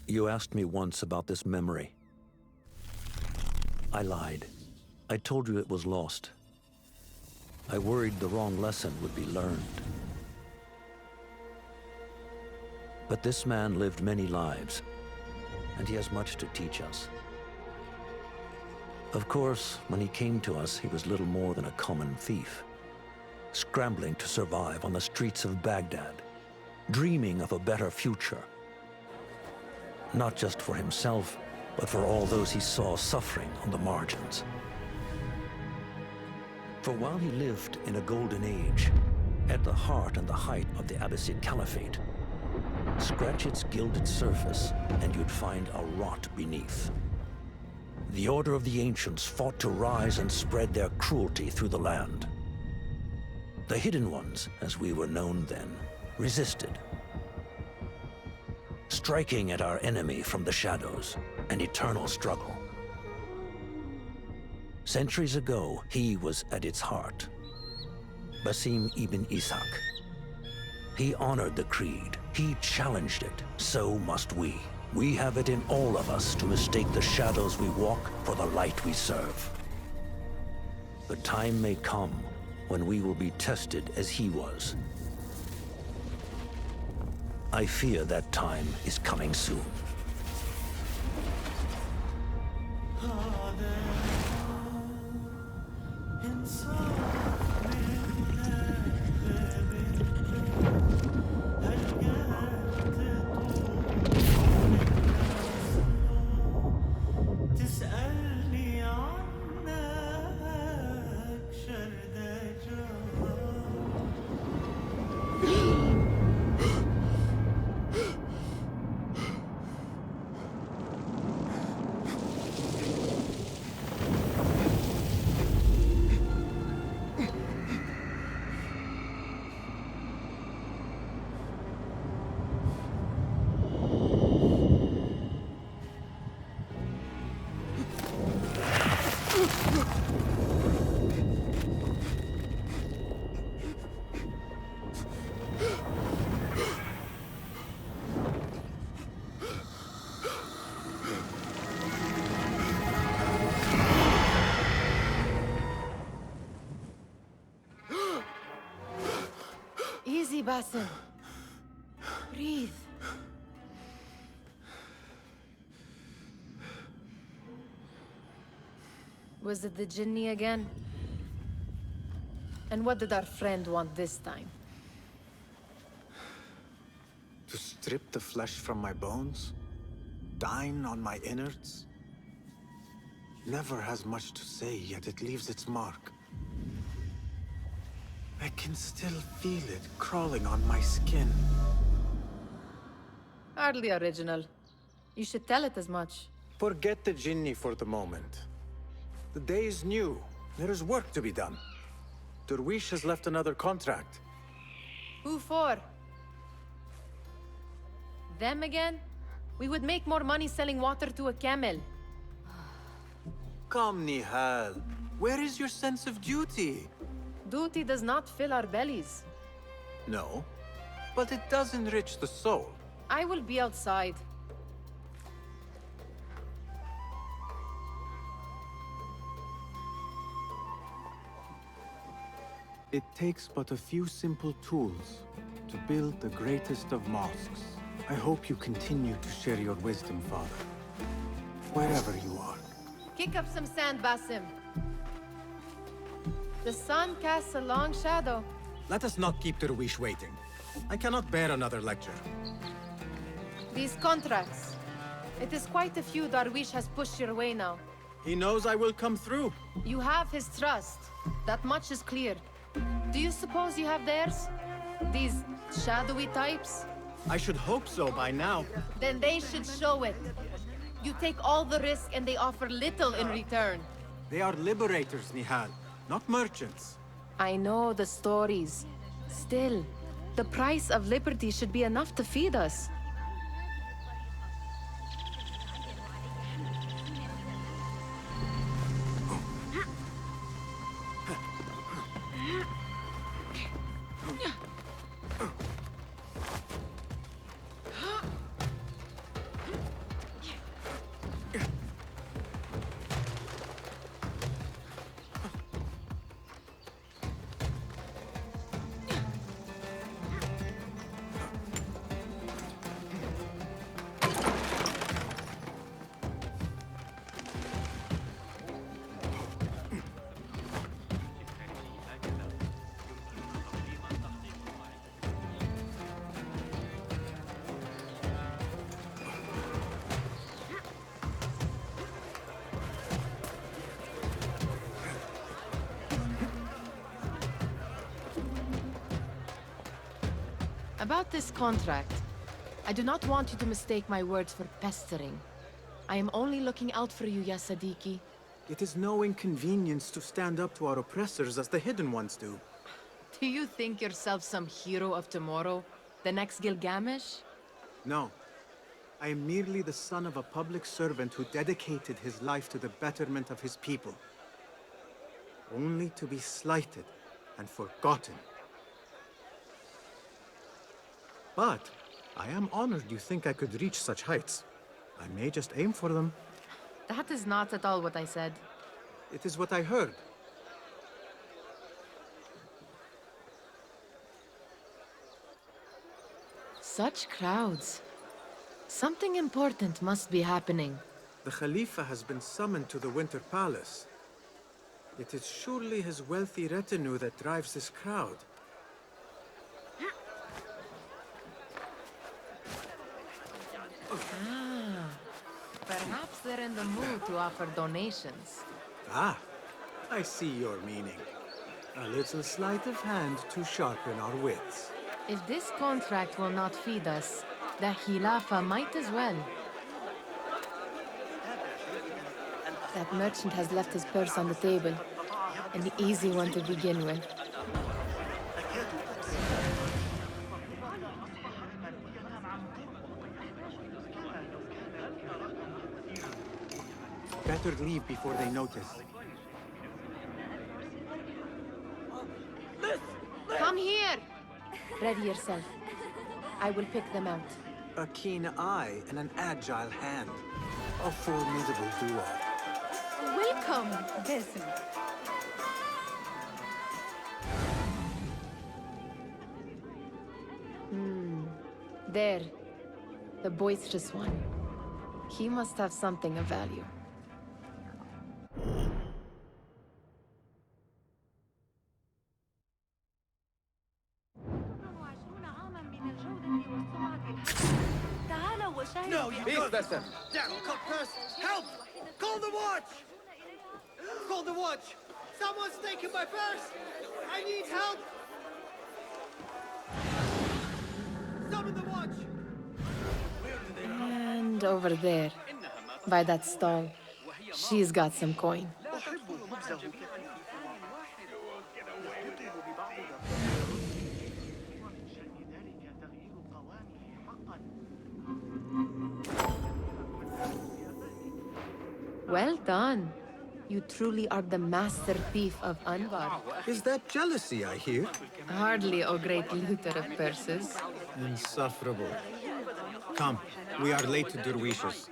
You asked me once about this memory. I lied. I told you it was lost. I worried the wrong lesson would be learned. But this man lived many lives, and he has much to teach us. Of course, when he came to us, he was little more than a common thief, scrambling to survive on the streets of Baghdad, dreaming of a better future. Not just for himself, but for all those he saw suffering on the margins. For while he lived in a golden age, at the heart and the height of the Abbasid Caliphate, scratch its gilded surface and you'd find a rot beneath. The Order of the Ancients fought to rise and spread their cruelty through the land. The Hidden Ones, as we were known then, resisted, striking at our enemy from the shadows, an eternal struggle. Centuries ago, he was at its heart. Basim ibn Ishaq. He honored the creed. He challenged it. So must we. We have it in all of us to mistake the shadows we walk for the light we serve. The time may come when we will be tested as he was. I fear that time is coming soon. Easy, Basim. Breathe. Was it the Jinni again? And what did our friend want this time? To strip the flesh from my bones? Dine on my innards? Never has much to say, yet it leaves its mark. I can still feel it crawling on my skin. Hardly original. You should tell it as much. Forget the Jinni for the moment. The day is new. There is work to be done. Derwish has left another contract. Who for? Them again? We would make more money selling water to a camel. Come, Nihal. Where is your sense of duty? Duty does not fill our bellies. No, but it does enrich the soul. I will be outside. It takes but a few simple tools to build the greatest of mosques. I hope you continue to share your wisdom, Father. Wherever you are. Kick up some sand, Basim. The sun casts a long shadow. Let us not keep Derwish waiting. I cannot bear another lecture. These contracts. It is quite a few Darwish has pushed your way now. He knows I will come through. You have his trust. That much is clear. Do you suppose you have theirs? These shadowy types? I should hope so by now. Then they should show it. You take all the risk and they offer little in return. They are liberators, Nihal, not merchants. I know the stories. Still, the price of liberty should be enough to feed us. About this contract, I do not want you to mistake my words for pestering. I am only looking out for you, ya Sadiki. It is no inconvenience to stand up to our oppressors as the Hidden Ones do. Do you think yourself some hero of tomorrow? The next Gilgamesh? No. I am merely the son of a public servant who dedicated his life to the betterment of his people. Only to be slighted and forgotten. But I am honored you think I could reach such heights. I may just aim for them. That is not at all what I said. It is what I heard. Such crowds. Something important must be happening. The Khalifa has been summoned to the Winter Palace. It is surely his wealthy retinue that drives this crowd. Perhaps they're in the mood to offer donations. Ah, I see your meaning. A little sleight of hand to sharpen our wits. If this contract will not feed us, the Khilafah might as well. That merchant has left his purse on the table. An easy one to begin with. Better leave before they notice. Come here! Ready yourself. I will pick them out. A keen eye and an agile hand. A formidable duo. Welcome, Basim. There. The boisterous one. He must have something of value. No, you don't. Basim. Down, cut first. Help! Call the watch! Call the watch! Someone's taken my purse! I need help! Summon the watch! And over there, by that stall, she's got some coin. Well done. You truly are the master thief of Anbar. Is that jealousy I hear? Hardly, O great looter of purses. Insufferable. Come, we are late to Derwishes.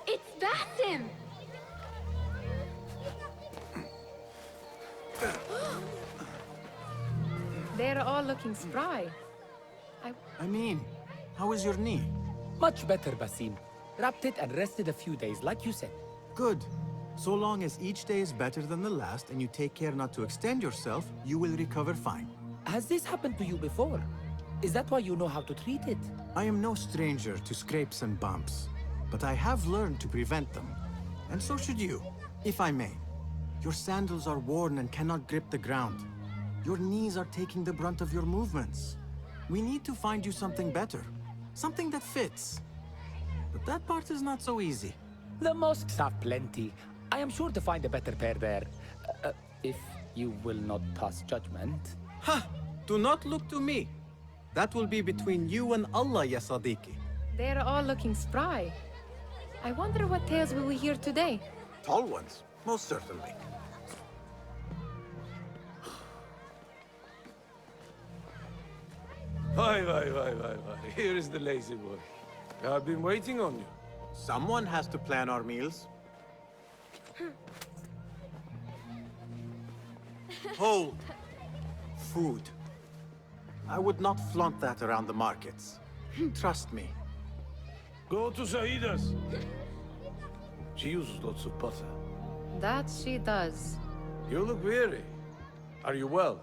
It's Basim! They're all looking spry. I mean, how is your knee? Much better, Basim. Wrapped it and rested a few days, like you said. Good. So long as each day is better than the last and you take care not to extend yourself, you will recover fine. Has this happened to you before? Is that why you know how to treat it? I am no stranger to scrapes and bumps, but I have learned to prevent them. And so should you, if I may. Your sandals are worn and cannot grip the ground. Your knees are taking the brunt of your movements. We need to find you something better. Something that fits. But that part is not so easy. The mosques have plenty. I am sure to find a better pair there. If you will not pass judgment. Ha! Do not look to me. That will be between you and Allah, ya Sadiqi. They're all looking spry. I wonder what tales will we hear today? Tall ones, most certainly. Why. Here is the lazy boy. I've been waiting on you. Someone has to plan our meals. Hold! Food. I would not flaunt that around the markets. Trust me. Go to Saida's. She uses lots of butter. That she does. You look weary. Are you well?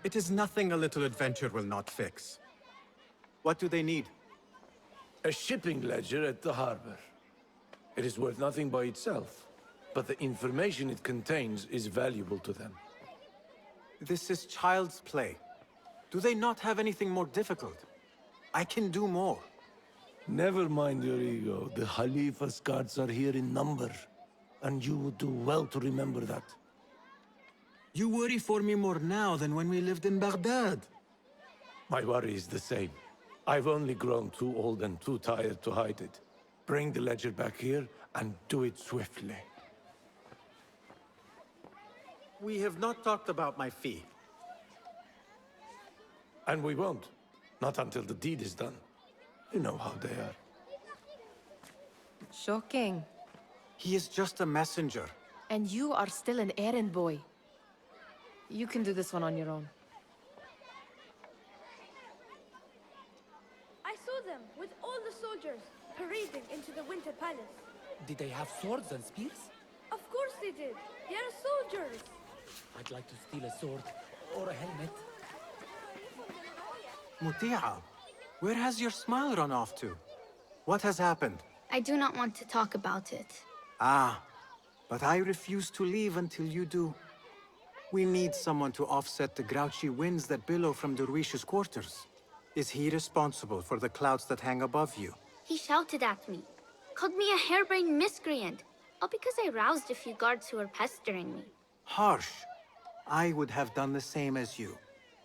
It is nothing a little adventure will not fix. What do they need? A shipping ledger at the harbor. It is worth nothing by itself, but the information it contains is valuable to them. This is child's play. Do they not have anything more difficult? I can do more. Never mind your ego. The Khalifa's guards are here in number, and you would do well to remember that. You worry for me more now than when we lived in Baghdad. My worry is the same. I've only grown too old and too tired to hide it. Bring the ledger back here, and do it swiftly. We have not talked about my fee. And we won't. Not until the deed is done. You know how they are. Shocking. He is just a messenger. And you are still an errand boy. You can do this one on your own. I saw them with all the soldiers parading into the Winter Palace. Did they have swords and spears? Of course they did. They are soldiers. I'd like to steal a sword or a helmet. Muti'a, where has your smile run off to? What has happened? I do not want to talk about it. Ah, but I refuse to leave until you do. We need someone to offset the grouchy winds that billow from Derwish's quarters. Is he responsible for the clouds that hang above you? He shouted at me, called me a harebrained miscreant, all because I roused a few guards who were pestering me. Harsh. I would have done the same as you.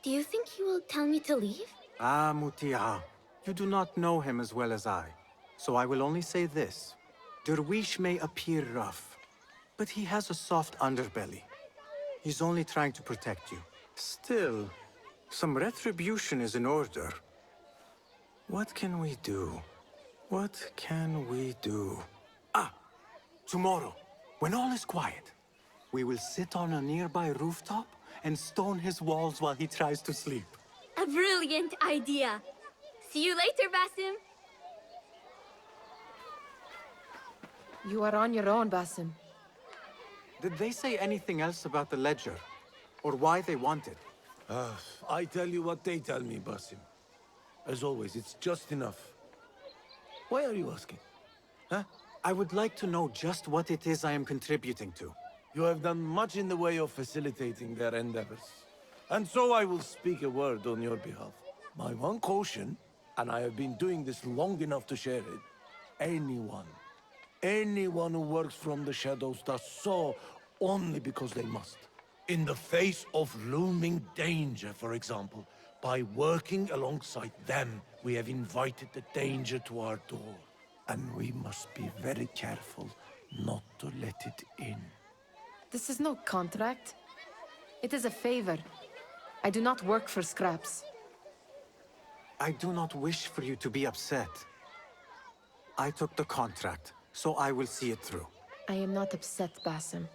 Do you think he will tell me to leave? Ah, Muti'a, you do not know him as well as I. So I will only say this. Derwish may appear rough, but he has a soft underbelly. He's only trying to protect you. Still, some retribution is in order. What can we do? What can we do? Ah! Tomorrow, when all is quiet, we will sit on a nearby rooftop and stone his walls while he tries to sleep. A brilliant idea. See you later, Basim. You are on your own, Basim. Did they say anything else about the ledger? Or why they want it? I tell you what they tell me, Basim. As always, it's just enough. Why are you asking? Huh? I would like to know just what it is I am contributing to. You have done much in the way of facilitating their endeavors. And so I will speak a word on your behalf. My one caution, and I have been doing this long enough to share it, anyone who works from the shadows does so only because they must. In the face of looming danger, for example, by working alongside them, we have invited the danger to our door. And we must be very careful not to let it in. This is no contract. It is a favor. I do not work for scraps. I do not wish for you to be upset. I took the contract, so I will see it through. I am not upset, Basim.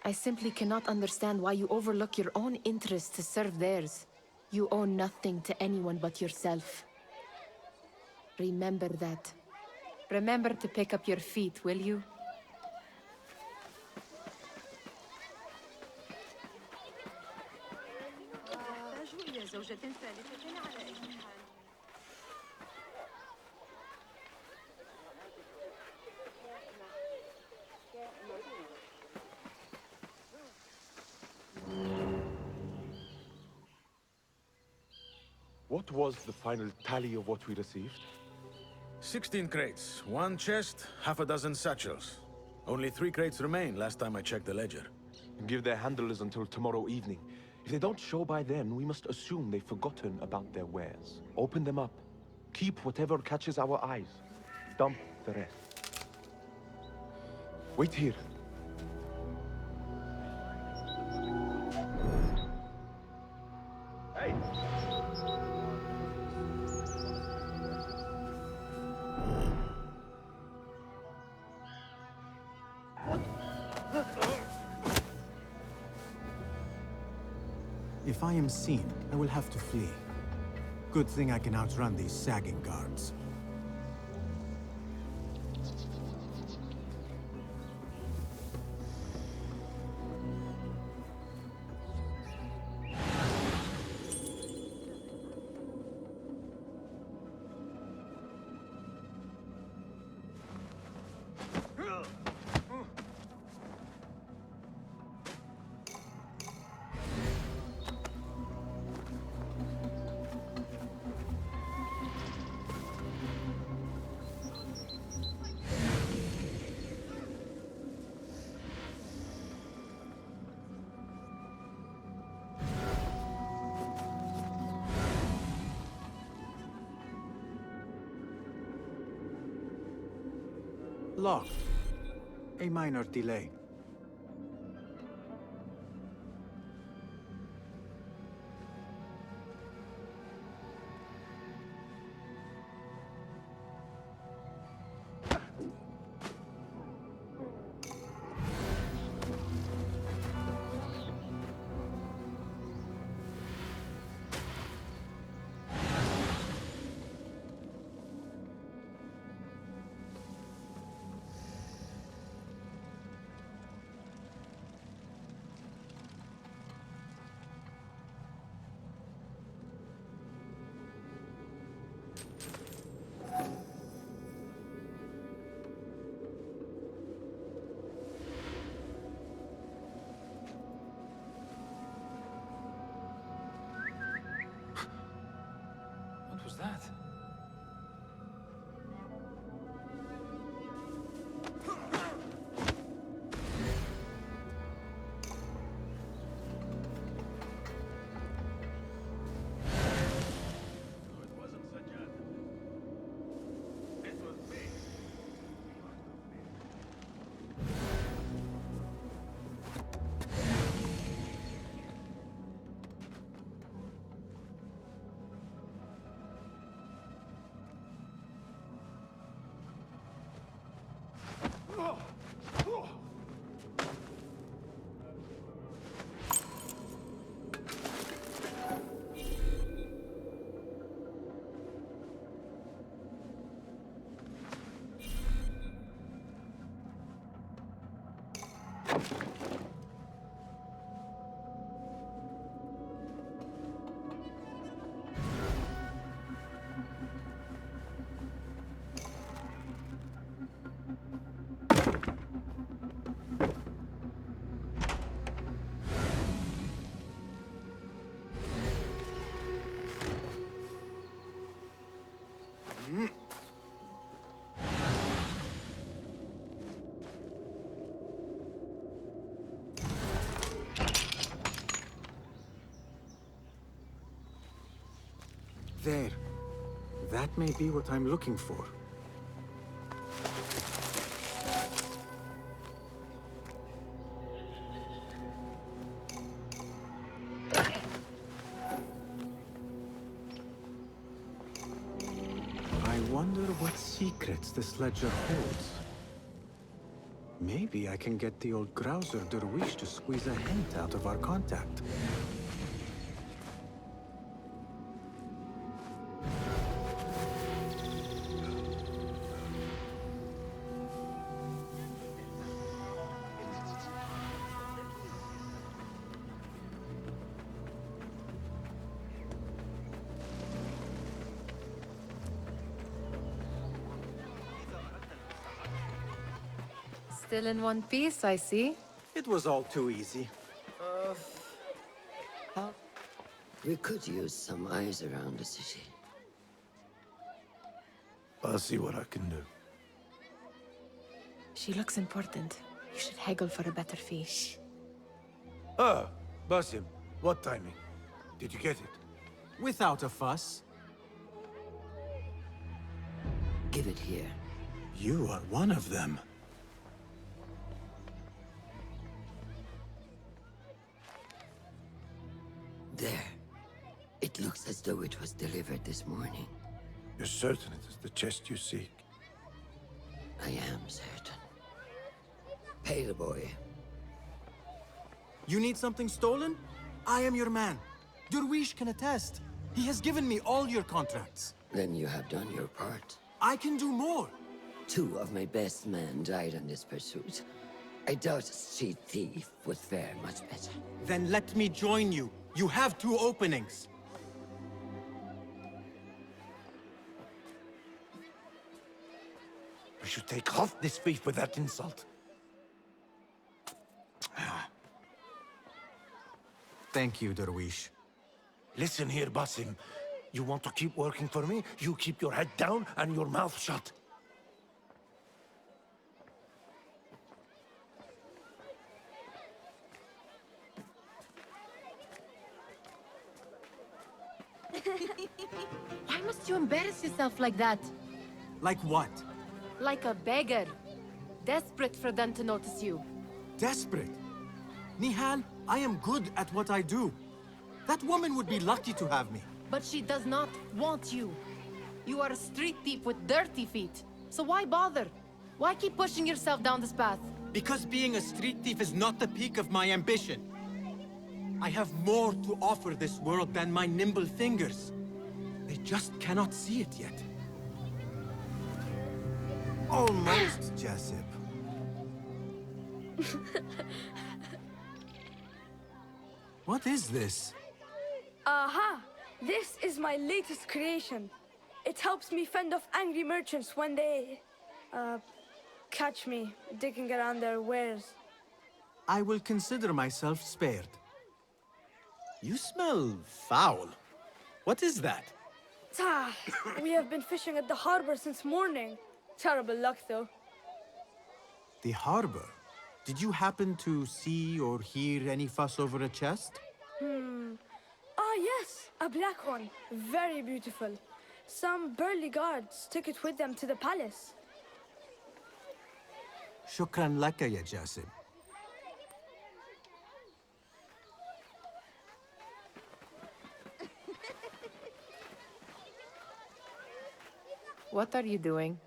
I simply cannot understand why you overlook your own interests to serve theirs. You owe nothing to anyone but yourself. Remember that. Remember to pick up your feet, will you? What was the final tally of what we received? 16 crates, 1 chest, half a dozen satchels. Only 3 crates remain last time I checked the ledger. Give their handlers until tomorrow evening. If they don't show by then, we must assume they've forgotten about their wares. Open them up. Keep whatever catches our eyes. Dump the rest. Wait here. Hey! If I am seen, I will have to flee. Good thing I can outrun these sagging guards. Locked. A minor delay. What was that? There. That may be what I'm looking for. I wonder what secrets this ledger holds. Maybe I can get the old Grouser Derwish to squeeze a hint out of our contact. Still in one piece, I see. It was all too easy. We could use some eyes around the city. I'll see what I can do. She looks important. You should haggle for a better fee. Ah, Basim, what timing? Did you get it? Without a fuss. Give it here. You are one of them. There. It looks as though it was delivered this morning. You're certain it is the chest you seek? I am certain. Pay the boy. You need something stolen? I am your man. Derwish can attest. He has given me all your contracts. Then you have done your part. I can do more. 2 of my best men died in this pursuit. I doubt a street thief would fare much better. Then let me join you. You have 2 openings. We should take off this thief with that insult. Thank you, Derwish. Listen here, Basim. You want to keep working for me? You keep your head down and your mouth shut. Why must you embarrass yourself like that? Like what? Like a beggar. Desperate for them to notice you. Desperate? Nihal, I am good at what I do. That woman would be lucky to have me. But she does not want you. You are a street thief with dirty feet. So why bother? Why keep pushing yourself down this path? Because being a street thief is not the peak of my ambition. I have more to offer this world than my nimble fingers. They just cannot see it yet. Almost, Jessup. What is this? Aha! This is my latest creation. It helps me fend off angry merchants when they... catch me digging around their wares. I will consider myself spared. You smell foul. What is that? Ah, we have been fishing at the harbor since morning. Terrible luck, though. The harbor? Did you happen to see or hear any fuss over a chest? Ah, yes, a black one. Very beautiful. Some burly guards took it with them to the palace. Shukran laka, ya Jasib. What are you doing?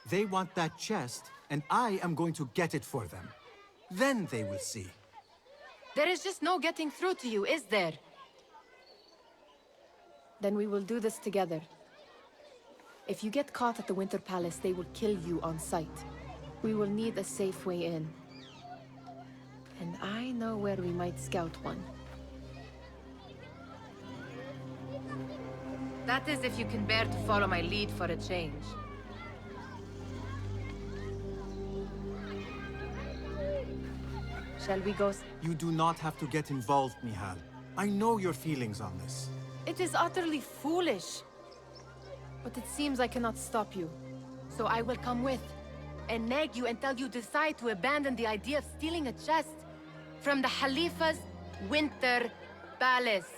They want that chest, and I am going to get it for them. Then they will see. There is just no getting through to you, is there? Then we will do this together. If you get caught at the Winter Palace, they will kill you on sight. We will need a safe way in. And I know where we might scout one. That is if you can bear to follow my lead for a change. Shall we go? You do not have to get involved, Nihal. I know your feelings on this. It is utterly foolish. But it seems I cannot stop you. So I will come with, and nag you until you decide to abandon the idea of stealing a chest from the Khalifa's Winter Palace.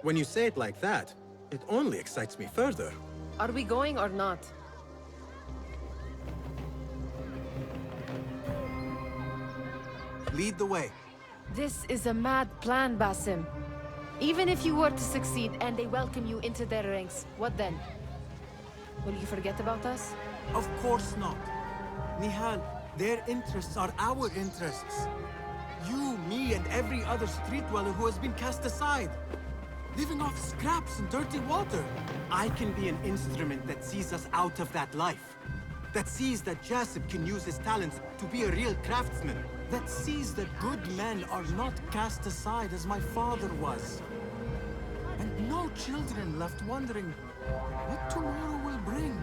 When you say it like that, it only excites me further. Are we going or not? Lead the way. This is a mad plan, Basim. Even if you were to succeed and they welcome you into their ranks, what then? Will you forget about us? Of course not. Nihal, their interests are our interests. You, me, and every other street dweller who has been cast aside. Living off scraps and dirty water. I can be an instrument that sees us out of that life. That sees that Jasib can use his talents to be a real craftsman. That sees that good men are not cast aside as my father was. And no children left wondering what tomorrow will bring.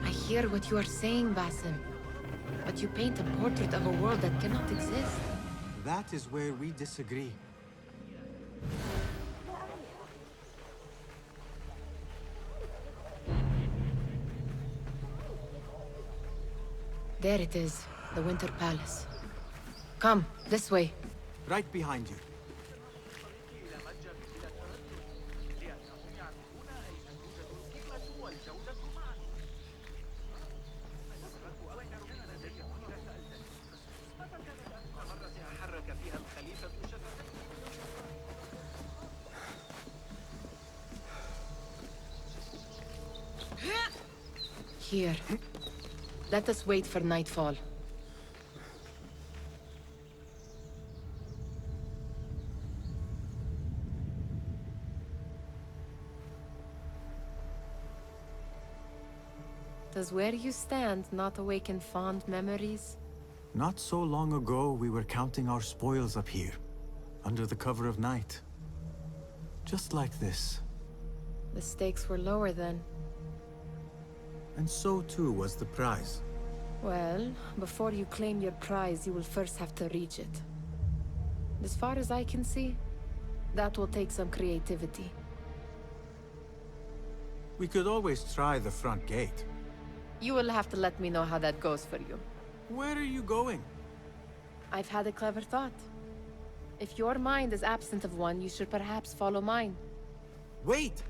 I hear what you are saying, Basim. But you paint a portrait of a world that cannot exist. That is where we disagree. There it is, the Winter Palace. Come, this way. Right behind you. Here. Let us wait for nightfall. Does where you stand not awaken fond memories? Not so long ago, we were counting our spoils up here, under the cover of night. Just like this. The stakes were lower then. And so too was the prize. Well, before you claim your prize, you will first have to reach it. As far as I can see, that will take some creativity. We could always try the front gate. You will have to let me know how that goes for you. Where are you going? I've had a clever thought. If your mind is absent of one, you should perhaps follow mine. Wait!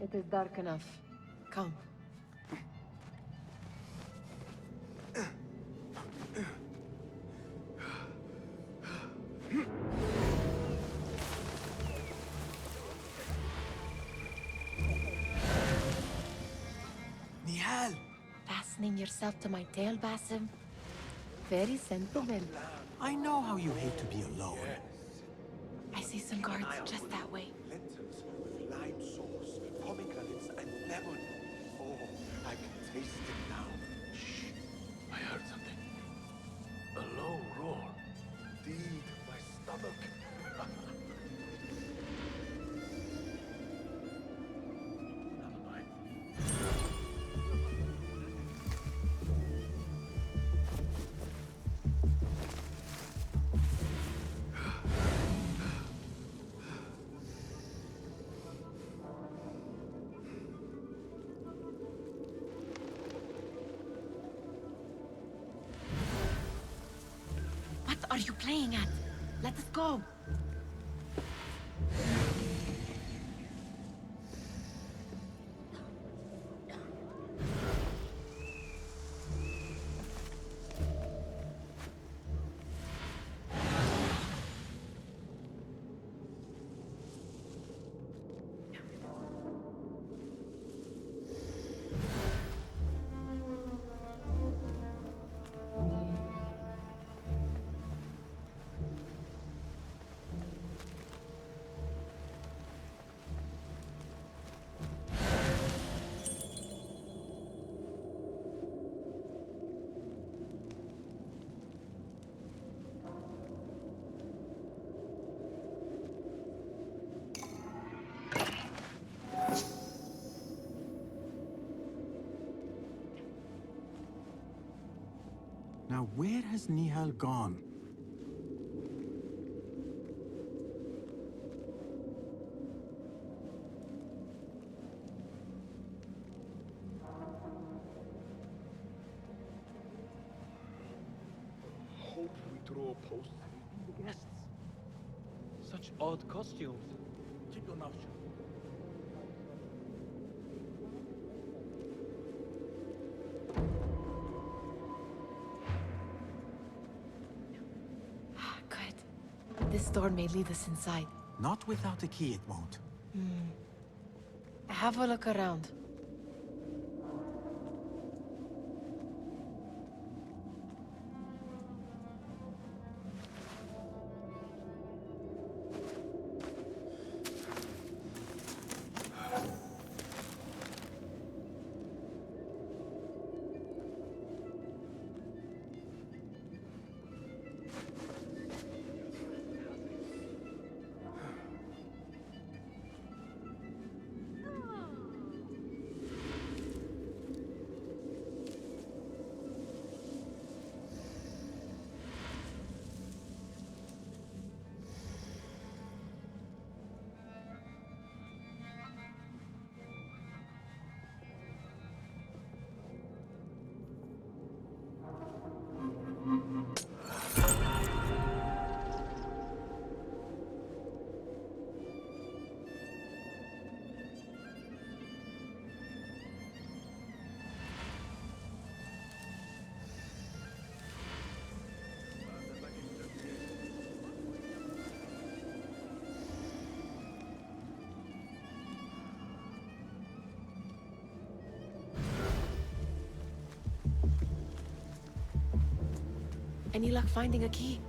It is dark enough. Come. Nihal! Fastening yourself to my tail, Basim? Very sentimental. I know how you hate to be alone. I see some guards just that way. Lentils with lime sauce, pomegranates, and lemon. Oh, I can taste it now. Shh. I heard something. A low roar. Indeed, my stomach. Never mind. What are you playing at? Let us go. Now where has Nihal gone? Hope we draw a post to the guests. Such odd costumes. Keep your mouth shut. Good. This door may lead us inside. Not without a key, it won't. Have a look around. Any luck finding a key?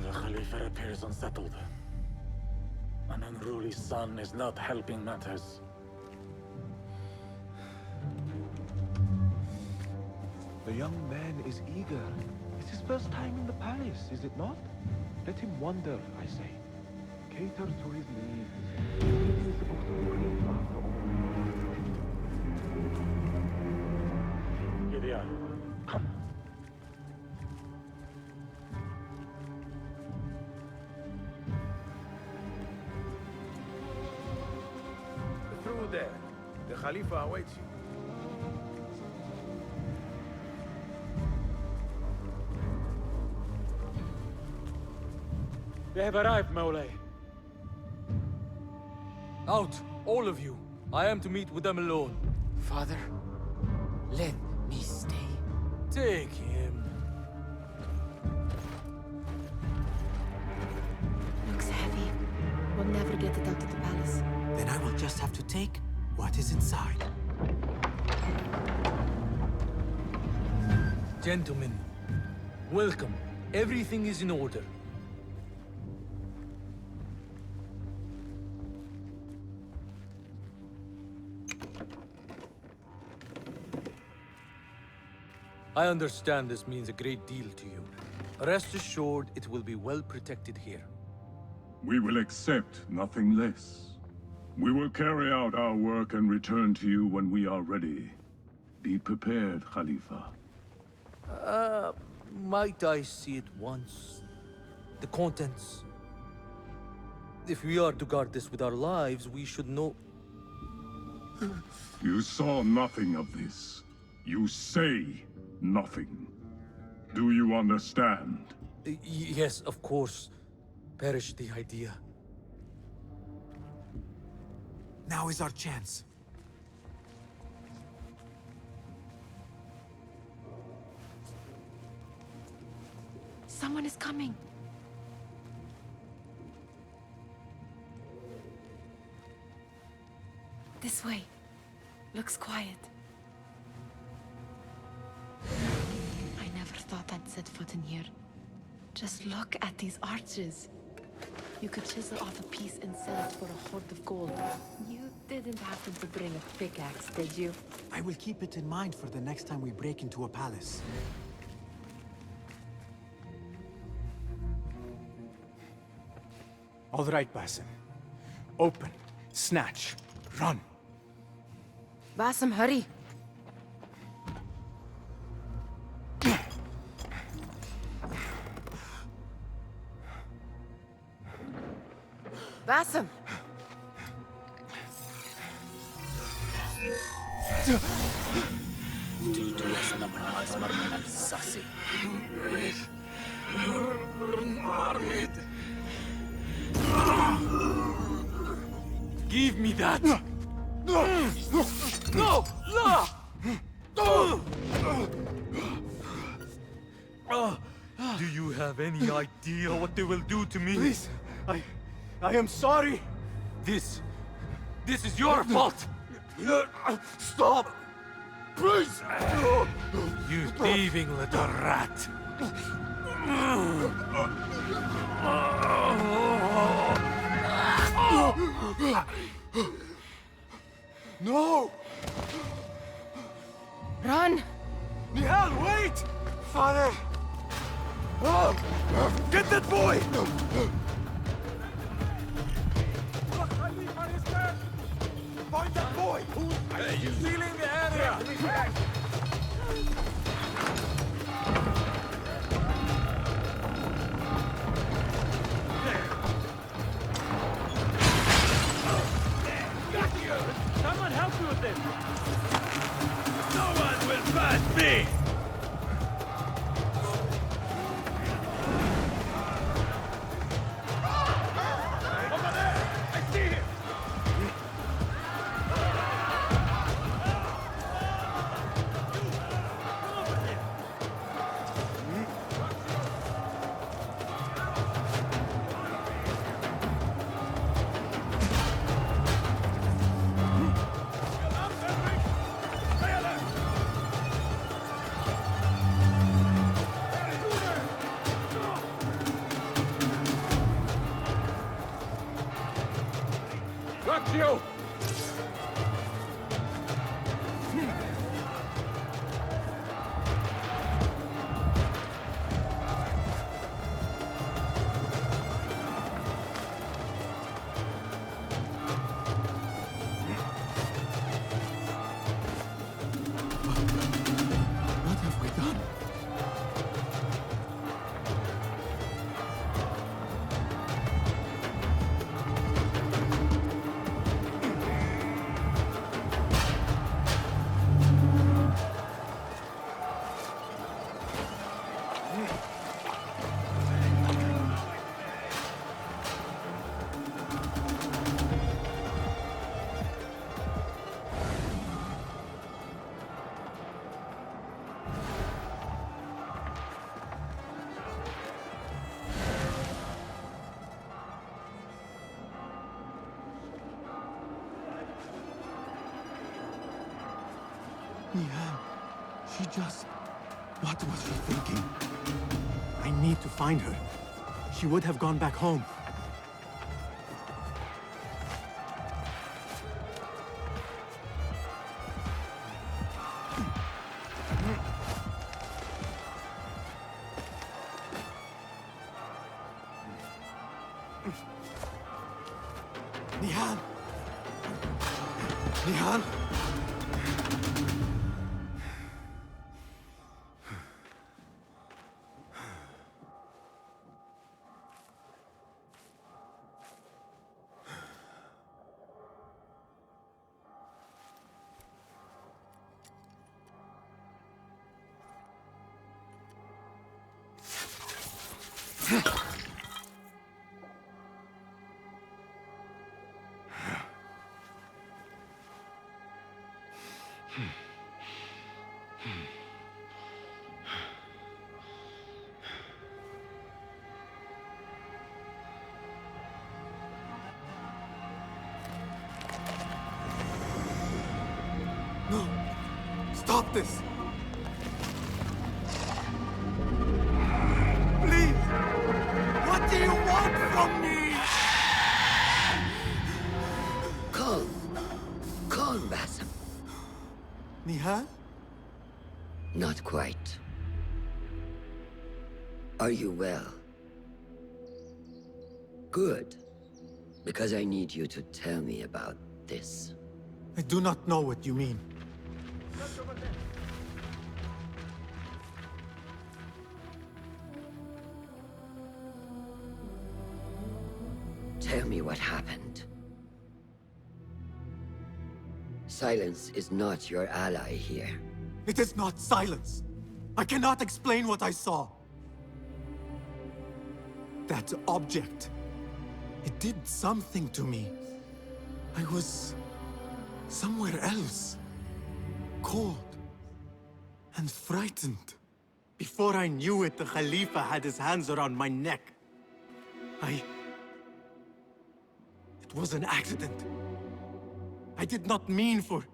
The Khalifa appears unsettled. An unruly son is not helping matters. The young man is eager. It's his first time in the palace, is it not? Let him wander, I say. Cater to his needs. He's supposed to be brave after all. Gideon, come. Through there. The Khalifa awaits you. They have arrived, Maulay. Out, all of you. I am to meet with them alone. Father, let me stay. Take him. Looks heavy. We'll never get it out of the palace. Then I will just have to take what is inside. Gentlemen, welcome. Everything is in order. I understand this means a great deal to you. Rest assured, it will be well protected here. We will accept nothing less. We will carry out our work and return to you when we are ready. Be prepared, Khalifa. Might I see it once? The contents? If we are to guard this with our lives, we should know... You saw nothing of this. You say nothing. Do you understand? Yes, of course. Perish the idea. Now is our chance. Someone is coming. This way. Looks quiet. I never thought I'd set foot in here. Just look at these arches. You could chisel off a piece and sell it for a hoard of gold. You didn't happen to bring a pickaxe, did you? I will keep it in mind for the next time we break into a palace. All right, Basim. Open, snatch, run. Basim, hurry. Basim! Give me that! No! No! Do you have any idea what they will do to me? Please, I am sorry. This is your fault! Stop! Please! You thieving little rat! No! Run! Nihal, wait! Father! Get that boy! Find that boy! Hey, you sealing the area! Someone help me with this! No one will pass me! Over there! I see him! you! What have we done? Nihal, she just... What was she thinking? I need to find her. She would have gone back home. Nihal! Nihal! No! Stop this! Please! What do you want from me? Calm. Calm, Basim. Nihal? Not quite. Are you well? Good. Because I need you to tell me about this. I do not know what you mean. Tell me what happened. Silence is not your ally here. It is not silence. I cannot explain what I saw. That object. It did something to me. I was somewhere else. Cold and frightened. Before I knew it, the Khalifa had his hands around my neck. It was an accident. I did not mean for...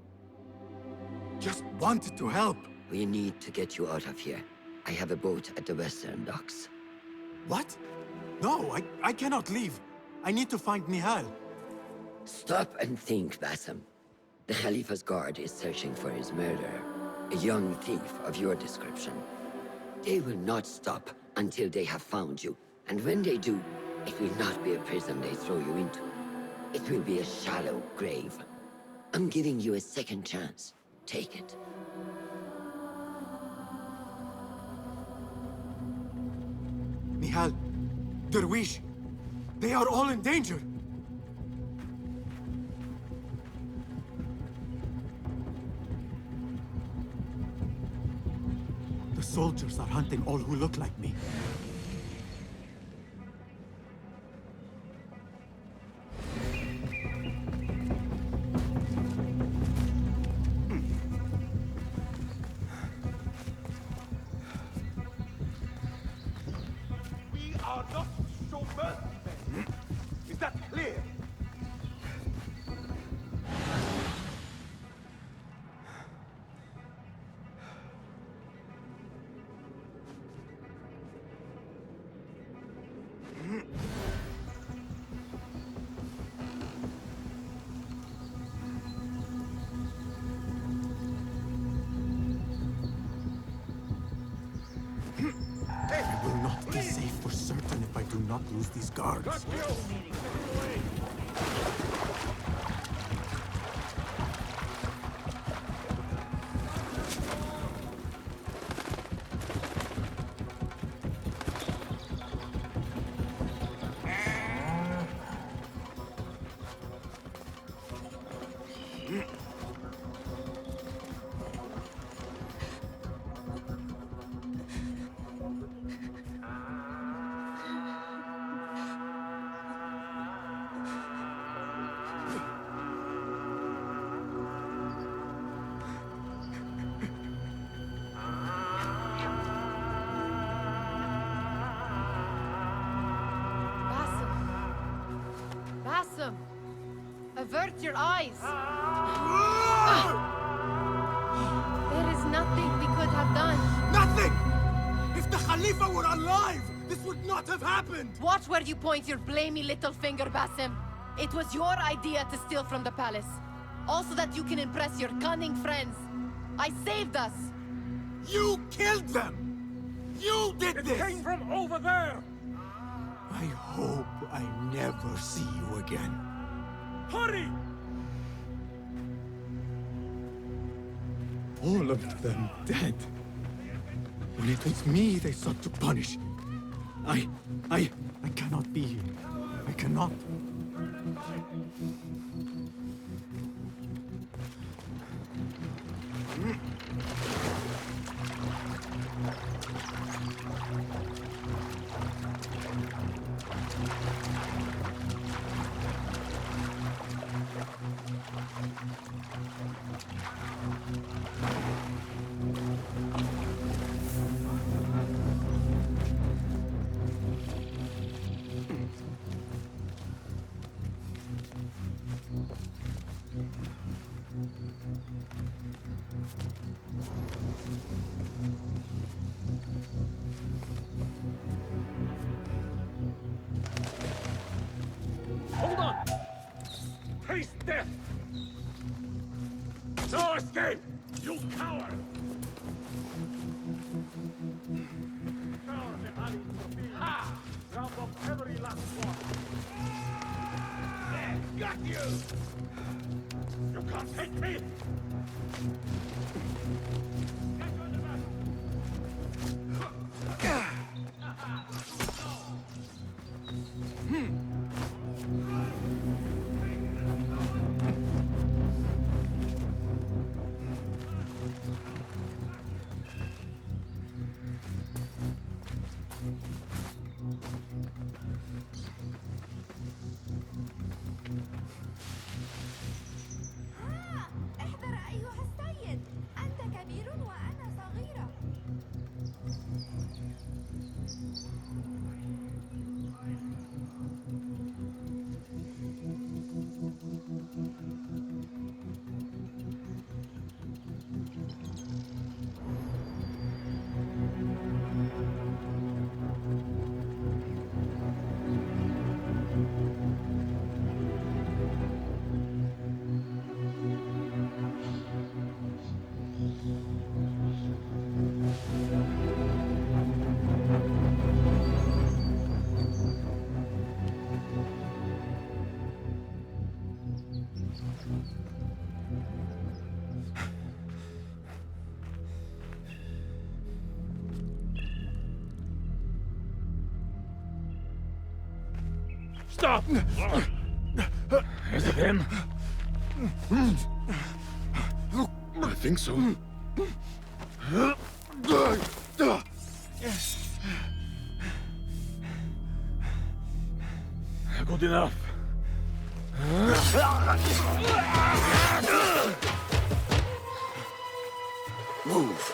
Just wanted to help. We need to get you out of here. I have a boat at the western docks. What? No, I cannot leave. I need to find Nihal. Stop and think, Basim. The Khalifa's guard is searching for his murderer, a young thief of your description. They will not stop until they have found you, and when they do, it will not be a prison they throw you into. It will be a shallow grave. I'm giving you a second chance. Take it. Nihal, Derwish, they are all in danger. The soldiers are hunting all who look like me. We are not to show mercy, men. Is that clear? lose these guards. Basim! Avert your eyes! There is nothing we could have done. Nothing! If the Khalifa were alive, this would not have happened! Watch where you point your blamey little finger, Basim. It was your idea to steal from the palace. Also that you can impress your cunning friends. I saved us! You killed them! You did this! It came from over there! I hope I never see you again. Hurry! All of them dead. When it was me they sought to punish. I cannot be here. I cannot. Hold on! Taste death! No escape! You coward! Ha! Drop off every last one! There, got you! You can't take me! احذر أيها السيد، أنت كبير وأنا صغيرة. Stop! Is it him? I think so. Good enough. Move.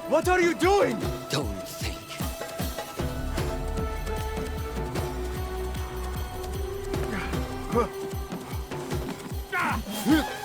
What are you doing? Don't think. Ah!